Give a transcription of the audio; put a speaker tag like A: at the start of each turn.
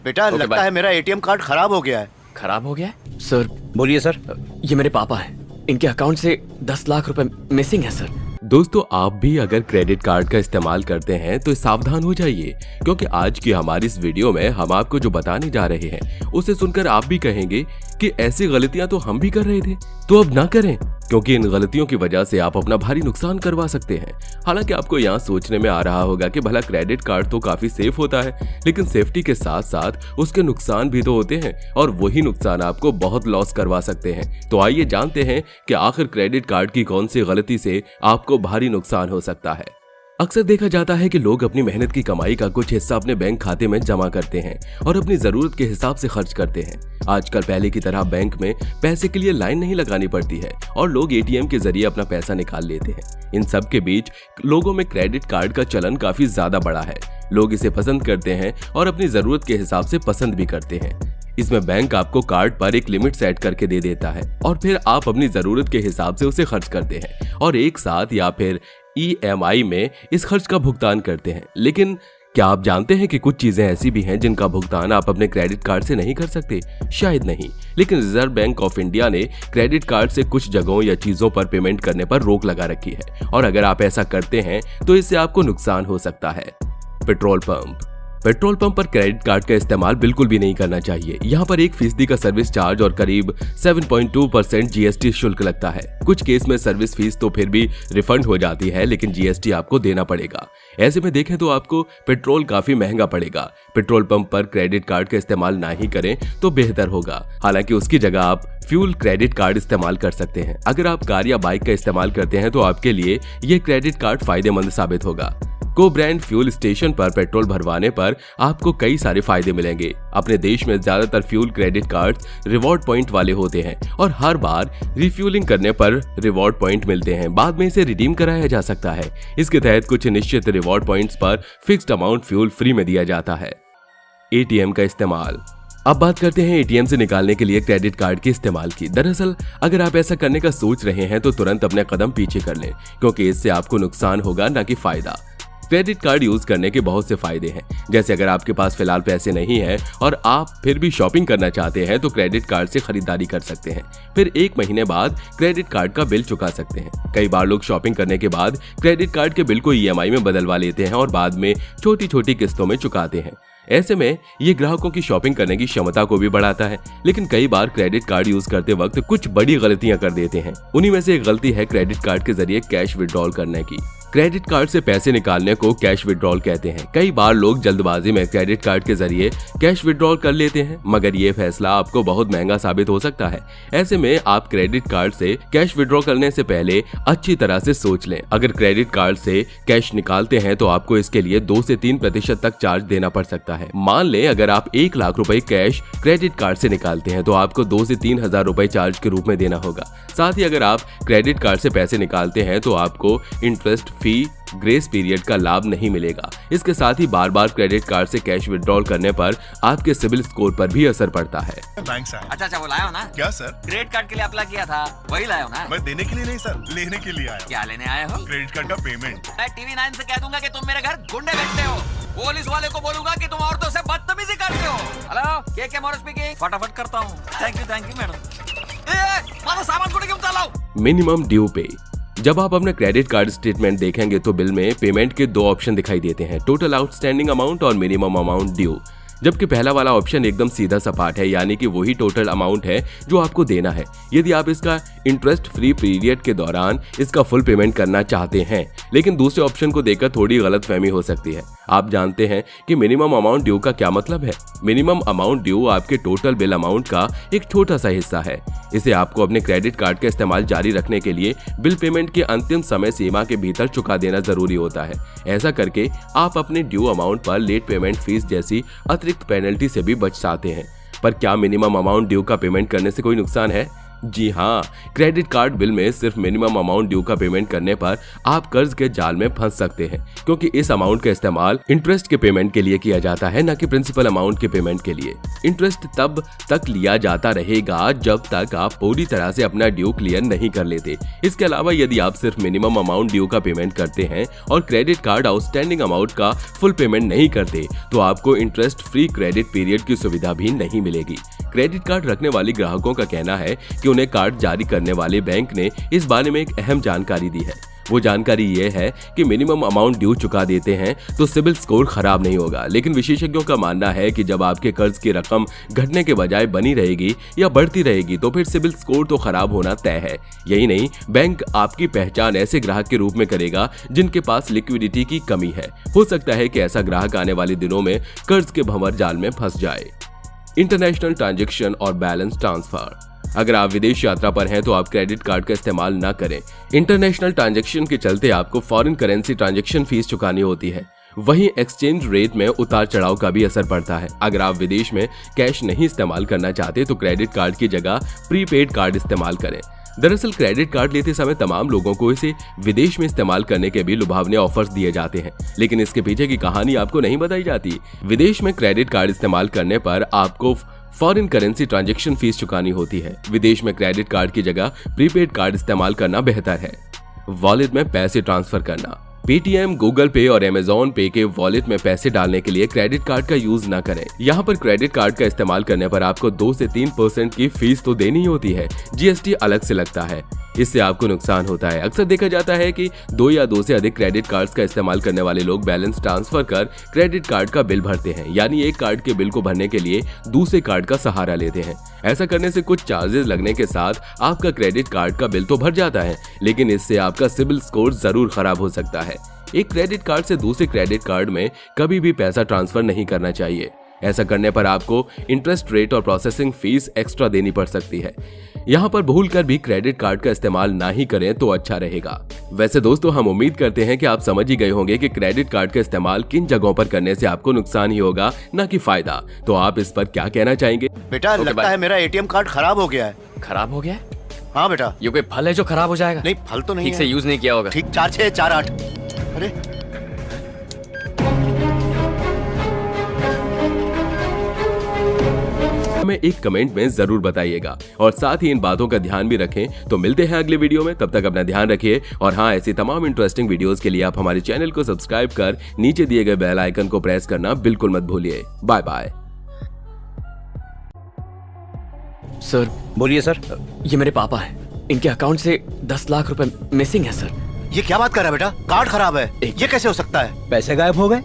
A: बेटा लगता है मेरा एटीएम कार्ड खराब हो गया है।
B: खराब हो गया है? सर
C: बोलिए सर।
B: ये मेरे पापा हैं, इनके अकाउंट से 10 लाख रुपए मिसिंग है सर।
D: दोस्तों, आप भी अगर क्रेडिट कार्ड का इस्तेमाल करते हैं तो सावधान हो जाइए, क्योंकि आज की हमारी इस वीडियो में हम आपको जो बताने जा रहे हैं उसे सुनकर आप भी कहेंगे कि ऐसी गलतियां तो हम भी कर रहे थे, तो अब ना करें, क्योंकि इन गलतियों की वजह से आप अपना भारी नुकसान करवा सकते हैं। हालांकि आपको यहाँ सोचने में आ रहा होगा कि भला क्रेडिट कार्ड तो काफी सेफ होता है, लेकिन सेफ्टी के साथ साथ उसके नुकसान भी तो होते हैं और वही नुकसान आपको बहुत लॉस करवा सकते हैं। तो आइए जानते हैं कि आखिर क्रेडिट कार्ड की कौन सी गलती से आपको भारी नुकसान हो सकता है। अक्सर देखा जाता है कि लोग अपनी मेहनत की कमाई का कुछ हिस्सा अपने बैंक खाते में जमा करते हैं और अपनी जरूरत के हिसाब से खर्च करते हैं। आजकल पहले की तरह बैंक में पैसे के लिए लाइन नहीं लगानी पड़ती है और लोग एटीएम के जरिए अपना पैसा निकाल लेते हैं। इन सब के बीच लोगों में क्रेडिट कार्ड का चलन काफी ज्यादा बढ़ा है। लोग इसे पसंद करते हैं और अपनी जरूरत के हिसाब से पसंद भी करते हैं। इसमें बैंक आपको कार्ड पर एक लिमिट सेट करके दे देता है और फिर आप अपनी जरूरत के हिसाब से उसे खर्च करते हैं और एक साथ या फिर EMI में इस खर्च का भुगतान करते हैं। लेकिन क्या आप जानते हैं कि कुछ चीजें ऐसी भी हैं जिनका भुगतान आप अपने क्रेडिट कार्ड से नहीं कर सकते? शायद नहीं, लेकिन रिजर्व बैंक ऑफ इंडिया ने क्रेडिट कार्ड से कुछ जगहों या चीजों पर पेमेंट करने पर रोक लगा रखी है और अगर आप ऐसा करते हैं तो इससे आपको नुकसान हो सकता है। पेट्रोल पंप पर क्रेडिट कार्ड का इस्तेमाल बिल्कुल भी नहीं करना चाहिए। यहाँ पर 1% का सर्विस चार्ज और करीब 7.2% GST शुल्क लगता है। कुछ केस में सर्विस फीस तो फिर भी रिफंड हो जाती है, लेकिन GST आपको देना पड़ेगा। ऐसे में देखें तो आपको पेट्रोल काफी महंगा पड़ेगा। पेट्रोल पंप पर क्रेडिट कार्ड का इस्तेमाल ना ही करें तो बेहतर होगा। हालांकि उसकी जगह आप फ्यूल क्रेडिट कार्ड इस्तेमाल कर सकते हैं। अगर आप कार या बाइक का इस्तेमाल करते हैं तो आपके लिए ये क्रेडिट कार्ड फायदेमंद साबित होगा। को ब्रांड फ्यूल स्टेशन पर पेट्रोल भरवाने पर आपको कई सारे फायदे मिलेंगे। अपने देश में ज्यादातर fuel credit cards reward point वाले होते हैं और हर बार रिफ्यूलिंग करने पर रिवॉर्ड पॉइंट मिलते हैं। बाद में इसे रिडीम कराया जा सकता है। इसके तहत कुछ निश्चित रिवॉर्ड पॉइंट्स पर फिक्स्ड अमाउंट फ्यूल फ्री में दिया जाता है। एटीएम का इस्तेमाल। अब बात करते हैं एटीएम से निकालने के लिए क्रेडिट कार्ड के इस्तेमाल की। दरअसल अगर आप ऐसा करने का सोच रहे हैं तो तुरंत अपने कदम पीछे कर लें, क्योंकि इससे आपको नुकसान होगा न कि फायदा। क्रेडिट कार्ड यूज करने के बहुत से फायदे हैं, जैसे अगर आपके पास फिलहाल पैसे नहीं है और आप फिर भी शॉपिंग करना चाहते हैं तो क्रेडिट कार्ड से खरीदारी कर सकते हैं। फिर 1 महीने बाद क्रेडिट कार्ड का बिल चुका सकते हैं। कई बार लोग शॉपिंग करने के बाद क्रेडिट कार्ड के बिल को EMI में बदलवा लेते हैं और बाद में छोटी छोटी किस्तों में चुकाते हैं। ऐसे में ये ग्राहकों की शॉपिंग करने की क्षमता को भी बढ़ाता है, लेकिन कई बार क्रेडिट कार्ड यूज करते वक्त कुछ बड़ी गलतियां कर देते हैं। उन्हीं में से एक गलती है क्रेडिट कार्ड के जरिए कैश विड्रॉल करने की। क्रेडिट कार्ड से पैसे निकालने को कैश विड्रॉल कहते हैं। कई बार लोग जल्दबाजी में क्रेडिट कार्ड के जरिए कैश विड्रॉल कर लेते हैं, मगर ये फैसला आपको बहुत महंगा साबित हो सकता है। ऐसे में आप क्रेडिट कार्ड से कैश विड्रॉ करने से पहले अच्छी तरह से सोच लें। अगर क्रेडिट कार्ड से कैश निकालते हैं तो आपको इसके लिए 2 से 3% तक चार्ज देना पड़ सकता है। मान लें अगर आप 1 लाख रुपए कैश क्रेडिट कार्ड से निकालते हैं तो आपको 2 से 3 हजार रुपए चार्ज के रूप में देना होगा। साथ ही अगर आप क्रेडिट कार्ड से पैसे निकालते हैं तो आपको इंटरेस्ट फी, ग्रेस पीरियड का लाभ नहीं मिलेगा। इसके साथ ही बार बार क्रेडिट कार्ड से कैश विड्रॉल करने पर आपके सिबिल स्कोर पर भी असर पड़ता है।
E: बैंक से आया।
F: अच्छा वो लाया हो ना?
E: क्या सर?
F: क्रेडिट कार्ड के लिए अप्लाई किया था, वही लाया हो ना?
E: मैं देने के लिए नहीं सर, लेने के लिए आया।
F: क्या लेने आए हो?
E: क्रेडिट कार्ड का पेमेंट।
F: मैं TV9 से कह दूंगा कि तुम मेरे घर गुंडे भेजते हो। पुलिस वाले को बोलूंगा कि तुम औरतों से बदतमीजी करते हो। हेलो, के मोर स्पीकिंग। फटाफट करता हूँ। Thank you madam. मारो सामान को क्यों चलाओ?
D: मिनिमम ड्यू पे। जब आप अपना क्रेडिट कार्ड स्टेटमेंट देखेंगे तो बिल में पेमेंट के 2 ऑप्शन दिखाई देते हैं, टोटल आउटस्टैंडिंग अमाउंट और मिनिमम अमाउंट ड्यू। जबकि पहला वाला ऑप्शन एकदम सीधा सपाट है, यानी कि वही टोटल अमाउंट है जो आपको देना है यदि आप इसका इंटरेस्ट फ्री पीरियड के दौरान इसका फुल पेमेंट करना चाहते हैं। लेकिन दूसरे ऑप्शन को देखकर थोड़ी गलतफहमी हो सकती है। आप जानते हैं कि मिनिमम अमाउंट ड्यू का क्या मतलब है? मिनिमम अमाउंट ड्यू आपके टोटल बिल अमाउंट का एक छोटा सा हिस्सा है। इसे आपको अपने क्रेडिट कार्ड का इस्तेमाल जारी रखने के लिए बिल पेमेंट की अंतिम समय सीमा के भीतर चुका देना जरूरी होता है। ऐसा करके आप अपने ड्यू अमाउंट पर लेट पेमेंट फीस जैसी अतिरिक्त पेनल्टी से भी बच सकते हैं। पर क्या मिनिमम अमाउंट ड्यू का पेमेंट करने से कोई नुकसान है? जी हाँ, क्रेडिट कार्ड बिल में सिर्फ मिनिमम अमाउंट ड्यू का पेमेंट करने पर आप कर्ज के जाल में फंस सकते हैं, क्योंकि इस अमाउंट का इस्तेमाल इंटरेस्ट के पेमेंट के लिए किया जाता है, न कि प्रिंसिपल अमाउंट के पेमेंट के लिए। इंटरेस्ट तब तक लिया जाता रहेगा जब तक आप पूरी तरह से अपना ड्यू क्लियर नहीं कर लेते। इसके अलावा यदि आप सिर्फ मिनिमम अमाउंट ड्यू का पेमेंट करते हैं और क्रेडिट कार्ड आउटस्टैंडिंग अमाउंट का फुल पेमेंट नहीं करते, तो आपको इंटरेस्ट फ्री क्रेडिट पीरियड की सुविधा भी नहीं मिलेगी। क्रेडिट कार्ड रखने वाले ग्राहकों का कहना है कि उन्हें कार्ड जारी करने वाले बैंक ने इस बारे में एक अहम जानकारी दी है। वो जानकारी ये है कि मिनिमम अमाउंट ड्यू चुका देते हैं तो सिबिल स्कोर खराब नहीं होगा, लेकिन विशेषज्ञों का मानना है कि जब आपके कर्ज की रकम घटने के बजाय बनी रहेगी या बढ़ती रहेगी तो फिर सिबिल स्कोर तो खराब होना तय है। यही नहीं, बैंक आपकी पहचान ऐसे ग्राहक के रूप में करेगा जिनके पास लिक्विडिटी की कमी है। हो सकता है कि ऐसा ग्राहक आने वाले दिनों में कर्ज के भंवर जाल में फंस जाए। इंटरनेशनल ट्रांजैक्शन और बैलेंस ट्रांसफर। अगर आप विदेश यात्रा पर हैं तो आप क्रेडिट कार्ड का इस्तेमाल न करें। इंटरनेशनल ट्रांजैक्शन के चलते आपको फॉरेन करेंसी ट्रांजैक्शन फीस चुकानी होती है। वहीं एक्सचेंज रेट में उतार चढ़ाव का भी असर पड़ता है। अगर आप विदेश में कैश नहीं इस्तेमाल करना चाहते तो क्रेडिट कार्ड की जगह प्रीपेड कार्ड इस्तेमाल करें। दरअसल क्रेडिट कार्ड लेते समय तमाम लोगों को इसे विदेश में इस्तेमाल करने के भी लुभावने ऑफर्स दिए जाते हैं, लेकिन इसके पीछे की कहानी आपको नहीं बताई जाती। विदेश में क्रेडिट कार्ड इस्तेमाल करने पर आपको फॉरेन करेंसी ट्रांजैक्शन फीस चुकानी होती है। विदेश में क्रेडिट कार्ड की जगह प्रीपेड कार्ड इस्तेमाल करना बेहतर है। वॉलेट में पैसे ट्रांसफर करना। पेटीएम, गूगल पे और अमेजॉन पे के वॉलेट में पैसे डालने के लिए क्रेडिट कार्ड का यूज न करें। यहाँ पर क्रेडिट कार्ड का इस्तेमाल करने पर आपको 2 से 3% की फीस तो देनी ही होती है। जीएसटी अलग से लगता है, इससे आपको नुकसान होता है। अक्सर देखा जाता है कि 2 या 2 से अधिक क्रेडिट कार्ड्स का इस्तेमाल करने वाले लोग बैलेंस ट्रांसफर कर क्रेडिट कार्ड का बिल भरते हैं, यानी एक कार्ड के बिल को भरने के लिए दूसरे कार्ड का सहारा लेते हैं। ऐसा करने से कुछ चार्जेस लगने के साथ आपका क्रेडिट कार्ड का बिल तो भर जाता है, लेकिन इससे आपका सिबिल स्कोर जरूर खराब हो सकता है। एक क्रेडिट कार्ड से दूसरे क्रेडिट कार्ड में कभी भी पैसा ट्रांसफर नहीं करना चाहिए। ऐसा करने पर आपको इंटरेस्ट रेट और प्रोसेसिंग फीस एक्स्ट्रा देनी पड़ सकती है। यहाँ पर भूलकर भी क्रेडिट कार्ड का इस्तेमाल ना ही करें तो अच्छा रहेगा। वैसे दोस्तों, हम उम्मीद करते हैं कि आप समझ ही गए होंगे कि क्रेडिट कार्ड का इस्तेमाल किन जगहों पर करने से आपको नुकसान ही होगा, ना कि फायदा। तो आप इस पर क्या कहना चाहेंगे?
A: बेटा लगता है मेरा एटीएम कार्ड खराब हो गया है।
B: खराब हो गया है?
A: हाँ बेटा।
B: ये कोई फल है जो खराब हो जाएगा?
A: नहीं, फल तो नहीं
B: ठीक से यूज नहीं किया होगा।
A: ठीक 4-6-4-8। अरे
D: हमें एक कमेंट में जरूर बताइएगा और साथ ही इन बातों का ध्यान भी रखें। तो मिलते हैं अगले वीडियो में, तब तक अपना ध्यान रखिए। और हाँ, ऐसी तमाम इंटरेस्टिंग वीडियोस के लिए आप हमारे चैनल को सब्सक्राइब कर नीचे दिए गए बेल आइकन को प्रेस करना बिल्कुल मत भूलिए। Bye bye.
B: सर,
A: बोलिए सर।
B: ये मेरे पापा हैं। इनके अकाउंट से 10 लाख रुपए मिसिंग है सर।
A: ये क्या बात कर रहा है बेटा? कार्ड खराब है, ये कैसे हो सकता है?
C: पैसे गायब हो गए?